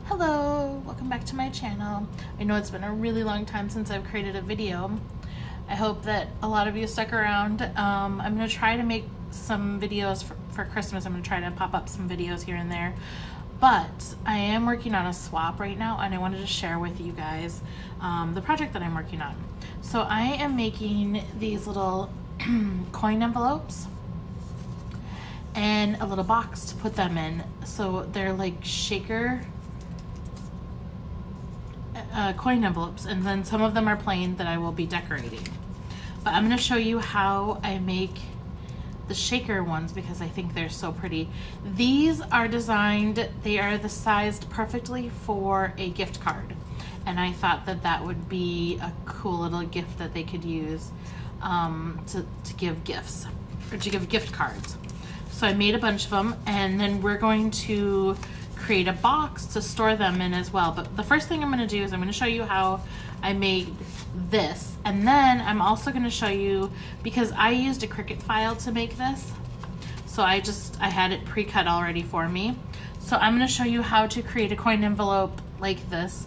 Hello, welcome back to my channel. I know it's been a really long time since I've created a video. I hope that a lot of you stuck around. I'm going to try to make some videos for Christmas. I'm going to try to pop up some videos here and there. But I am working on a swap right now, and I wanted to share with you guys the project that I'm working on. So I am making these little coin envelopes and a little box to put them in. So they're like shaker coin envelopes, and then some of them are plain that I will be decorating. But I'm going to show you how I make the shaker ones because I think they're so pretty. These are designed, they are the sized perfectly for a gift card. And I thought that that would be a cool little gift that they could use to give gifts, or to give gift cards. So I made a bunch of them, and then we're going to create a box to store them in as well. But the first thing I'm going to do is I'm going to show you how I made this, and then I'm also going to show you, because I used a Cricut file to make this, so I had it pre-cut already for me. So I'm going to show you how to create a coin envelope like this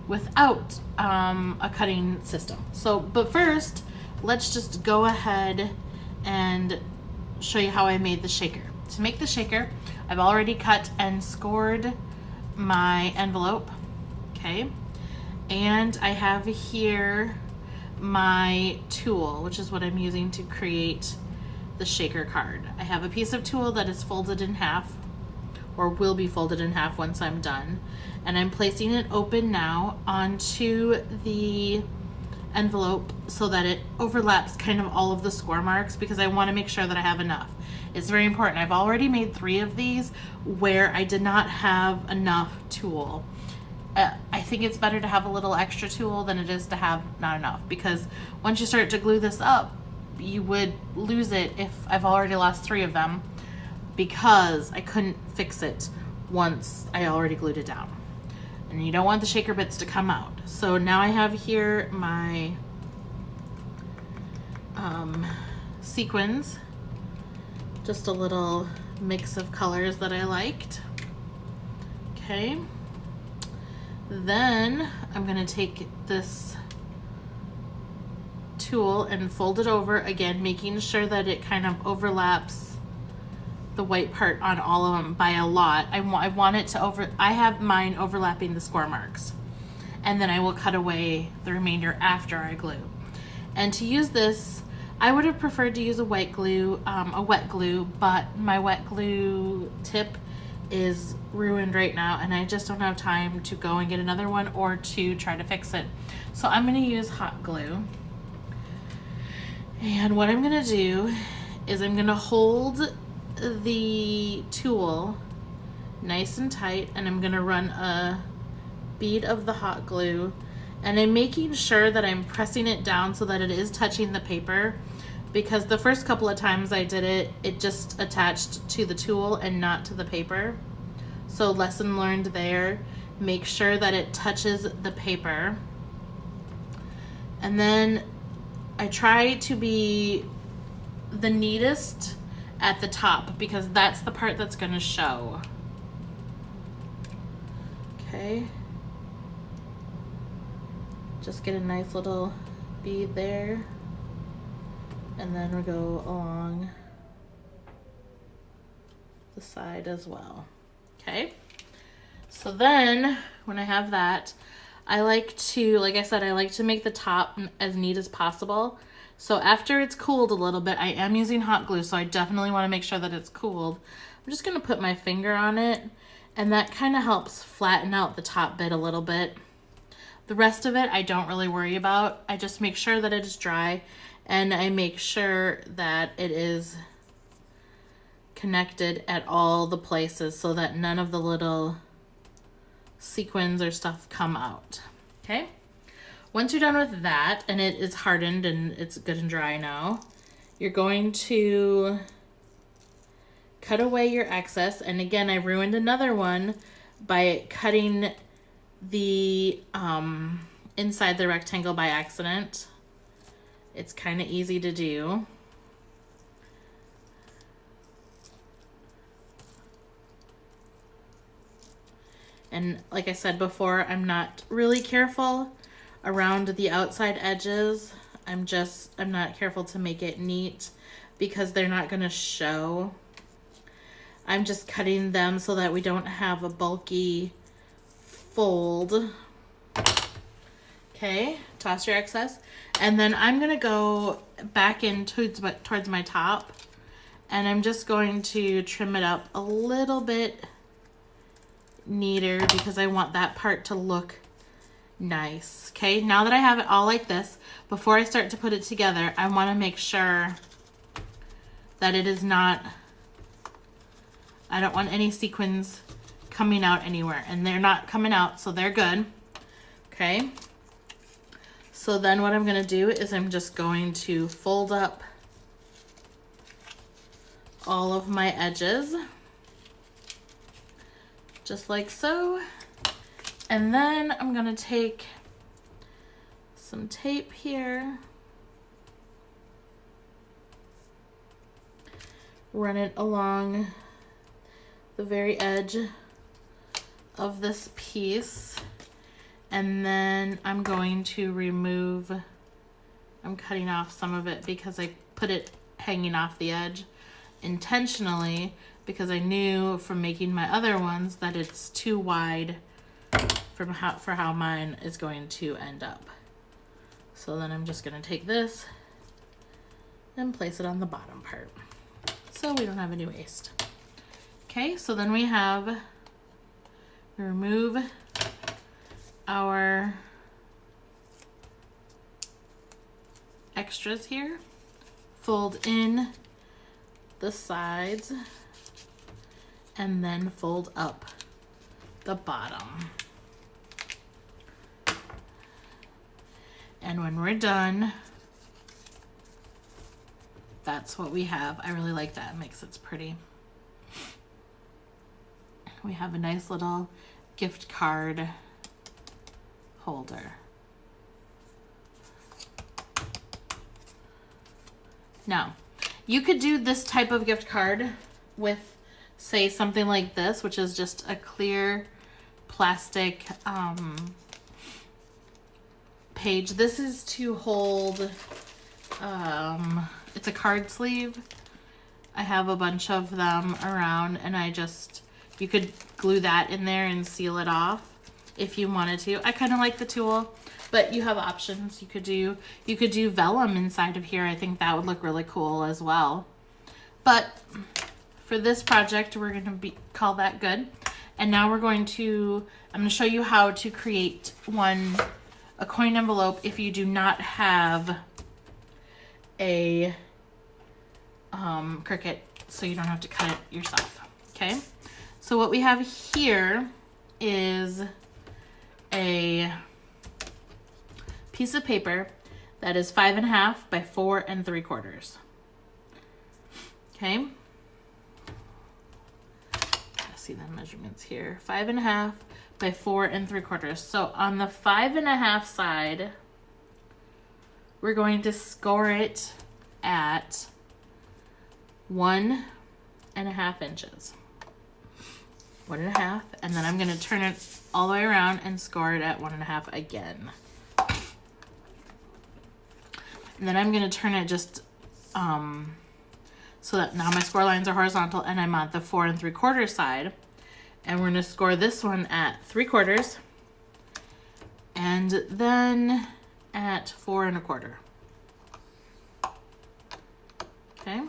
without a cutting system. So, but first, let's just go ahead and show you how I made the shaker. To make the shaker, I've already cut and scored my envelope, okay? And I have here my tool, which is what I'm using to create the shaker card. I have a piece of tool that is folded in half, or will be folded in half once I'm done. And I'm placing it open now onto the envelope so that it overlaps kind of all of the score marks, because I want to make sure that I have enough. It's very important. I've already made 3 of these where I did not have enough tool. I think it's better to have a little extra tool than it is to have not enough, because once you start to glue this up, you would lose it if I've already lost 3 of them because I couldn't fix it once I already glued it down. And you don't want the shaker bits to come out. So now I have here my sequins, just a little mix of colors that I liked. Okay. Then I'm going to take this tool and fold it over again, making sure that it kind of overlaps the white part on all of them by a lot. I want it to I have mine overlapping the score marks, and then I will cut away the remainder after I glue. And to use this, I would have preferred to use a wet glue, but my wet glue tip is ruined right now, and I just don't have time to go and get another one or to try to fix it. So I'm going to use hot glue. And what I'm going to do is I'm going to hold the tool nice and tight, and I'm going to run a bead of the hot glue, and I'm making sure that I'm pressing it down so that it is touching the paper, because the first couple of times I did it, it just attached to the tool and not to the paper. So lesson learned there. Make sure that it touches the paper. And then I try to be the neatest at the top, because that's the part that's going to show. Okay. Just get a nice little bead there, and then we'll go along the side as well. Okay. So then when I have that, I like to, like I said, I like to make the top as neat as possible. So after it's cooled a little bit, I am using hot glue, so I definitely want to make sure that it's cooled. I'm just going to put my finger on it, and that kind of helps flatten out the top bit a little bit. The rest of it I don't really worry about. I just make sure that it is dry, and I make sure that it is connected at all the places so that none of the little sequins or stuff come out. Okay? Once you're done with that, and it is hardened and it's good and dry now, you're going to cut away your excess. And again, I ruined another one by cutting the inside the rectangle by accident. It's kind of easy to do. And like I said before, I'm not really careful around the outside edges. I'm not careful to make it neat because they're not going to show. I'm just cutting them so that we don't have a bulky fold. Okay, toss your excess. And then I'm going to go back in towards my top, and I'm just going to trim it up a little bit neater because I want that part to look nice. Okay, now that I have it all like this, before I start to put it together, I want to make sure that it is not, I don't want any sequins coming out anywhere, and they're not coming out, so they're good. Okay, so then what I'm going to do is I'm just going to fold up all of my edges just like so. And then I'm going to take some tape here, run it along the very edge of this piece, and then I'm going to remove, I'm cutting off some of it because I put it hanging off the edge intentionally because I knew from making my other ones that it's too wide for how mine is going to end up. So then I'm just going to take this and place it on the bottom part so we don't have any waste. Okay, so then we remove our extras here, fold in the sides, and then fold up the bottom. And when we're done, that's what we have. I really like that. It makes it pretty. We have a nice little gift card holder. Now, you could do this type of gift card with, say, something like this, which is just a clear plastic page. This is to hold, it's a card sleeve. I have a bunch of them around, and you could glue that in there and seal it off if you wanted to. I kind of like the tool, but you have options. You could do vellum inside of here. I think that would look really cool as well. But for this project, we're going to call that good. And now I'm going to show you how to create a coin envelope if you do not have a Cricut, so you don't have to cut it yourself. Okay, so what we have here is a piece of paper that is 5.5 by 4 3/4. Okay, see the measurements here. 5.5 by 4 3/4. So on the 5.5 side, we're going to score it at 1.5 inches. 1.5, and then I'm going to turn it all the way around and score it at 1.5 again. And then I'm going to turn it just so that now my score lines are horizontal, and I'm on the 4 3/4 side, and we're going to score this one at 3/4 and then at 4 1/4. Okay.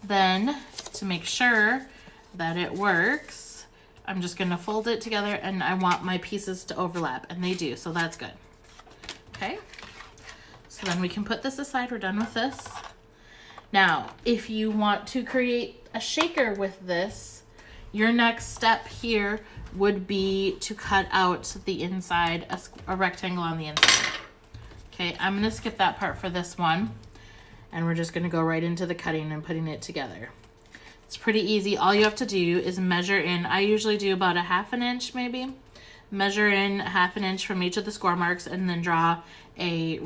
Then, to make sure that it works, I'm just going to fold it together, and I want my pieces to overlap, and they do, so that's good. Okay, so then we can put this aside. We're done with this. Now, if you want to create a shaker with this, your next step here would be to cut out the inside, a rectangle on the inside. Okay, I'm going to skip that part for this one, and we're just going to go right into the cutting and putting it together. It's pretty easy. All you have to do is measure in. I usually do about 1/2 inch maybe. Measure in 1/2 inch from each of the score marks, and then draw a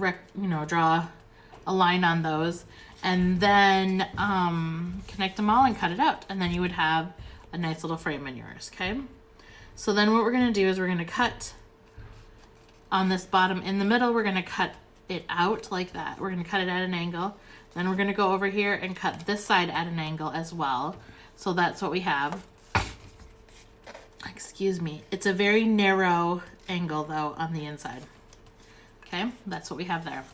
line on those, and then connect them all and cut it out, and then you would have a nice little frame in yours, okay? So then what we're gonna do is we're gonna cut on this bottom in the middle, we're gonna cut it out like that. We're gonna cut it at an angle. Then we're gonna go over here and cut this side at an angle as well. So that's what we have. Excuse me. It's a very narrow angle though on the inside. Okay, that's what we have there.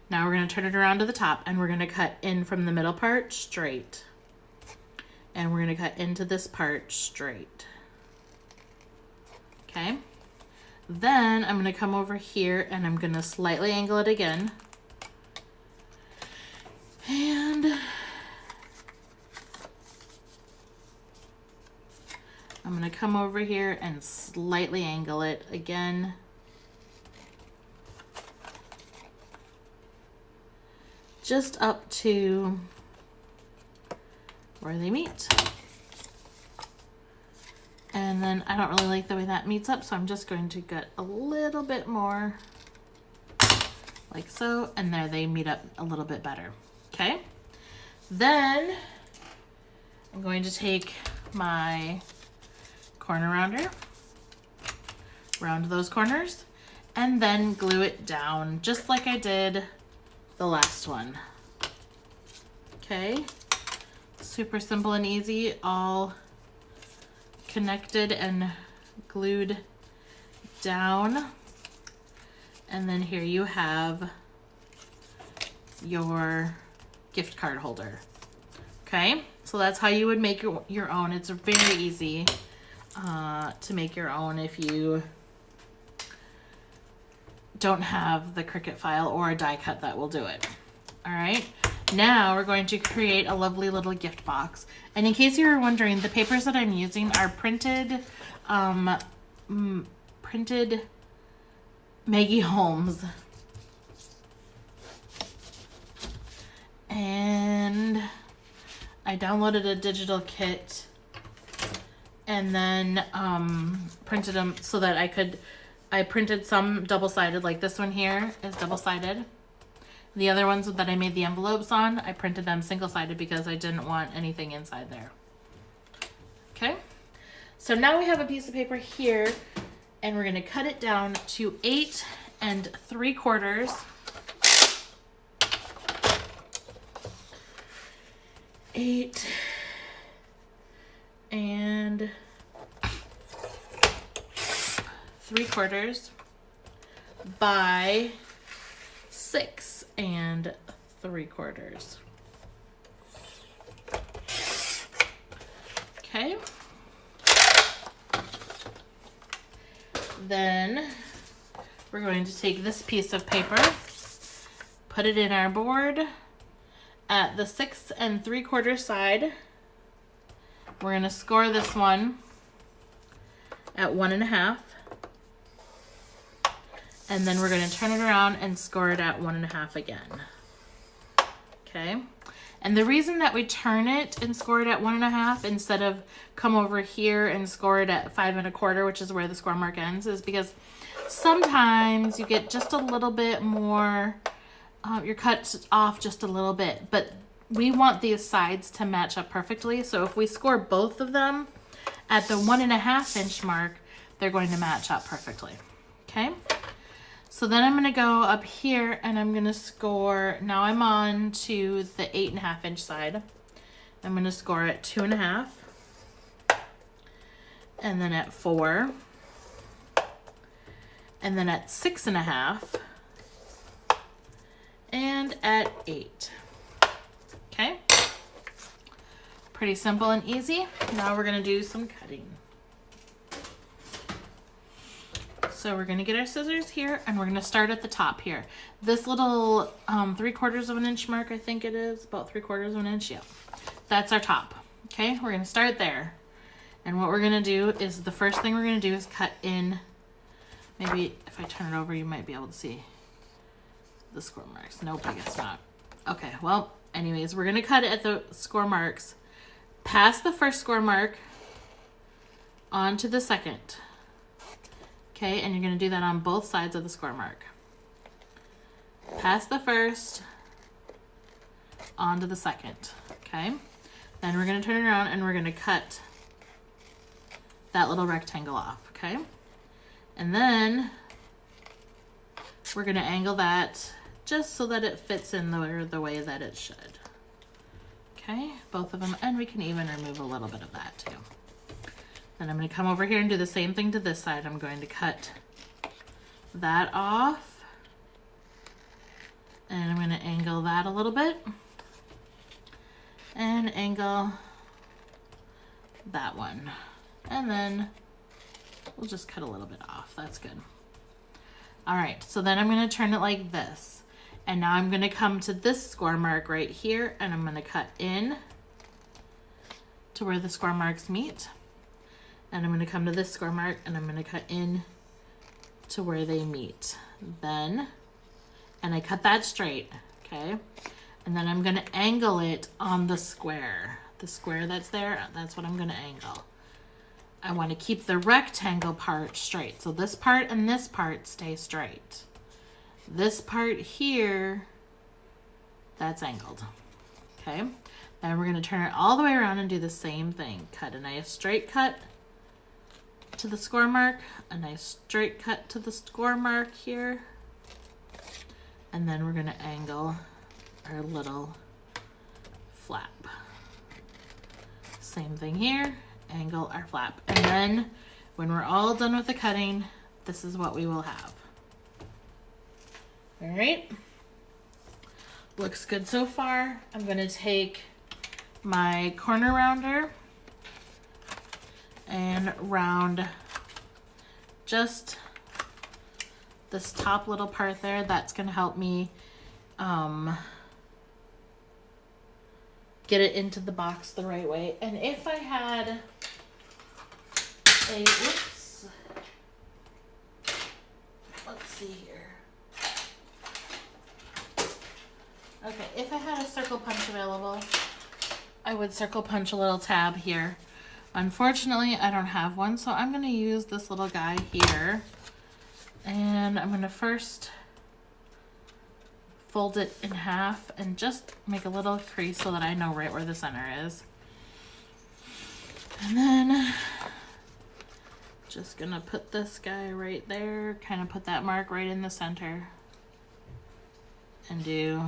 Now we're gonna turn it around to the top and we're gonna cut in from the middle part straight. And we're gonna cut into this part straight. Okay. Then I'm gonna come over here and I'm gonna slightly angle it again. And I'm gonna come over here and slightly angle it again. Just up to where they meet. And then I don't really like the way that meets up, so I'm just going to get a little bit more like so, and there they meet up a little bit better. Okay, then I'm going to take my corner rounder, round those corners, and then glue it down just like I did the last one. Okay, super simple and easy, all connected and glued down. And then here you have your gift card holder. Okay, so that's how you would make your own. It's very easy to make your own if you don't have the Cricut file or a die cut that will do it. All right, now we're going to create a lovely little gift box. And in case you were wondering, the papers that I'm using are printed Maggie Holmes. And I downloaded a digital kit and then printed them so that I printed some double-sided, like this one here is double-sided. The other ones that I made the envelopes on, I printed them single-sided because I didn't want anything inside there. Okay, so now we have a piece of paper here and we're gonna cut it down to 8 3/4. 8 3/4 by 6 3/4. Okay. Then we're going to take this piece of paper, put it in our board at the 6 3/4 side. We're going to score this one at 1.5. And then we're going to turn it around and score it at 1.5 again. Okay. And the reason that we turn it and score it at 1.5 instead of come over here and score it at 5 1/4, which is where the score mark ends, is because sometimes you get just a little bit more, you're cut off just a little bit, but we want these sides to match up perfectly. So if we score both of them at the 1.5 inch mark, they're going to match up perfectly. Okay. So then I'm going to go up here and I'm going to score, now I'm on to the 8.5 inch side. I'm going to score at 2.5 and then at 4 and then at 6.5 and at 8. Okay. Pretty simple and easy. Now we're going to do some cutting. So we're going to get our scissors here and we're going to start at the top here. This little 3/4 of an inch mark, I think it is, about 3/4 of an inch. Yeah, that's our top. Okay, we're going to start there. And what we're going to do is, the first thing we're going to do is cut in. Maybe if I turn it over, you might be able to see the score marks. Nope, I guess not. Okay, well, anyways, we're going to cut it at the score marks. Past the first score mark onto the second. Okay, and you're going to do that on both sides of the score mark. Past the first, onto the second. Okay, then we're going to turn it around and we're going to cut that little rectangle off, okay? And then we're gonna angle that just so that it fits in the way that it should. Okay, both of them, and we can even remove a little bit of that too. Then I'm gonna come over here and do the same thing to this side. I'm going to cut that off, and I'm gonna angle that a little bit, and angle that one. And then we'll just cut a little bit off, that's good. All right, so then I'm gonna turn it like this. And now I'm gonna come to this score mark right here, and I'm gonna cut in to where the score marks meet. And I'm gonna come to this score mark, and I'm gonna cut in to where they meet. Then, and I cut that straight, okay? And then I'm gonna angle it on the square. The square that's there, that's what I'm gonna angle. I wanna keep the rectangle part straight. So this part and this part stay straight. This part here, that's angled, okay? Then we're gonna turn it all the way around and do the same thing. Cut a nice straight cut to the score mark, a nice straight cut to the score mark here, and then we're gonna angle our little flap. Same thing here, angle our flap. And then when we're all done with the cutting, this is what we will have. All right, looks good so far. I'm gonna take my corner rounder and round just this top little part there. That's gonna help me get it into the box the right way. And if I had a, whoops, let's see here. Okay, if I had a circle punch available, I would circle punch a little tab here. Unfortunately, I don't have one, so I'm gonna use this little guy here. And I'm gonna first fold it in half and just make a little crease so that I know right where the center is. And then just gonna put this guy right there, kind of put that mark right in the center, and do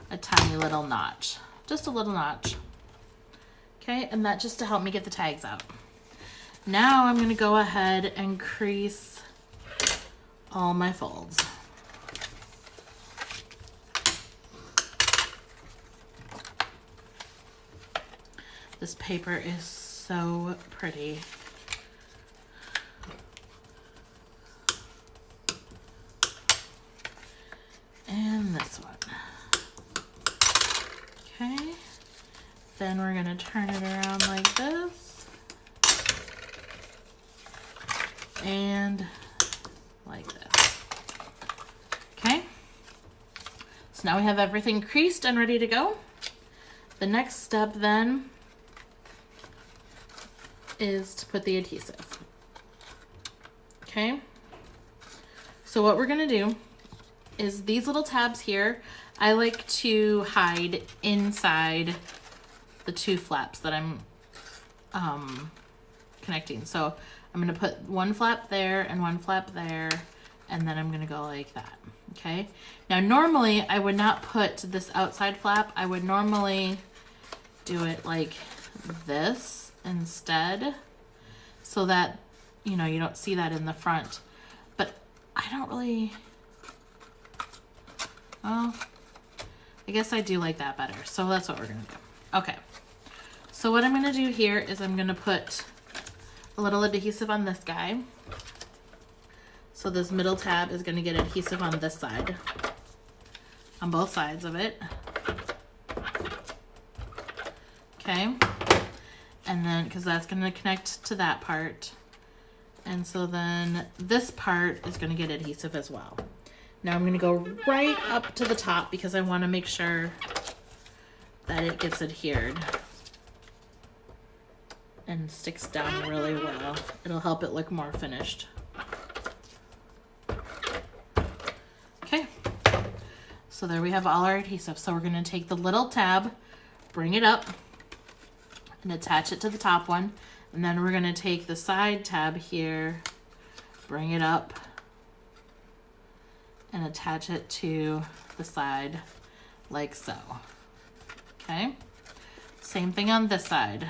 a tiny little notch, just a little notch. Okay, and that just to help me get the tags out. Now I'm gonna go ahead and crease all my folds. This paper is so pretty. And this one. Okay, then we're gonna turn it around like this and like this. Okay, so now we have everything creased and ready to go. The next step then is to put the adhesive. Okay, so what we're gonna do is these little tabs here, I like to hide inside the two flaps that I'm connecting. So I'm gonna put one flap there and one flap there, and then I'm gonna go like that, okay? Now normally I would not put this outside flap, I would normally do it like this instead, so that, you know, you don't see that in the front. But I don't really, well, I guess I do like that better. So that's what we're gonna do. Okay, so what I'm gonna do here is I'm gonna put a little adhesive on this guy. So this middle tab is gonna get adhesive on this side, on both sides of it. Okay, and then, because that's gonna connect to that part. And so then this part is gonna get adhesive as well. Now I'm gonna go right up to the top because I wanna make sure that it gets adhered and sticks down really well. It'll help it look more finished. Okay, so there we have all our adhesive. So we're gonna take the little tab, bring it up, and attach it to the top one. And then we're gonna take the side tab here, bring it up, and attach it to the side like so. Okay, same thing on this side.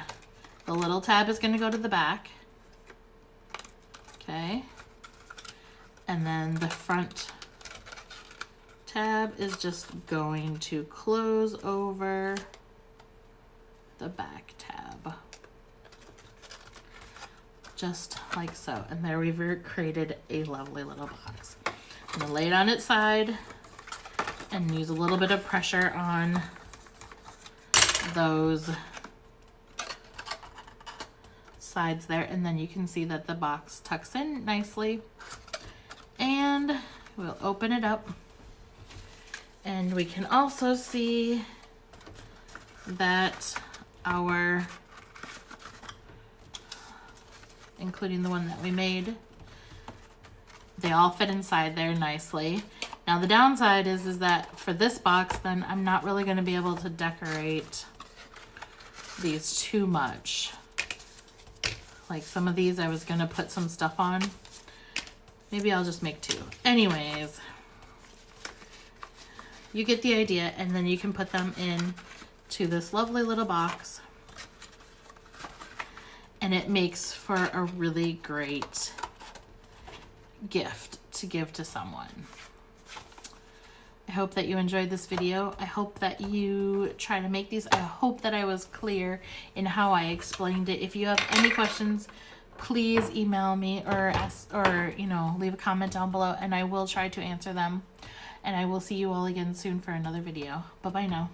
The little tab is going to go to the back. Okay, and then the front tab is just going to close over the back tab. Just like so. And there we've created a lovely little box. I'm going to lay it on its side and use a little bit of pressure on those sides there, and then you can see that the box tucks in nicely. And we'll open it up, and we can also see that our, including the one that we made, they all fit inside there nicely. Now the downside is that for this box, then I'm not really going to be able to decorate these too much. Like some of these I was going to put some stuff on. Maybe I'll just make 2. Anyways, you get the idea, and then you can put them in to this lovely little box, and it makes for a really great gift to give to someone. I hope that you enjoyed this video. I hope that you try to make these. I hope that I was clear in how I explained it. If you have any questions, please email me or ask, or leave a comment down below, and I will try to answer them. And I will see you all again soon for another video. Bye-bye now.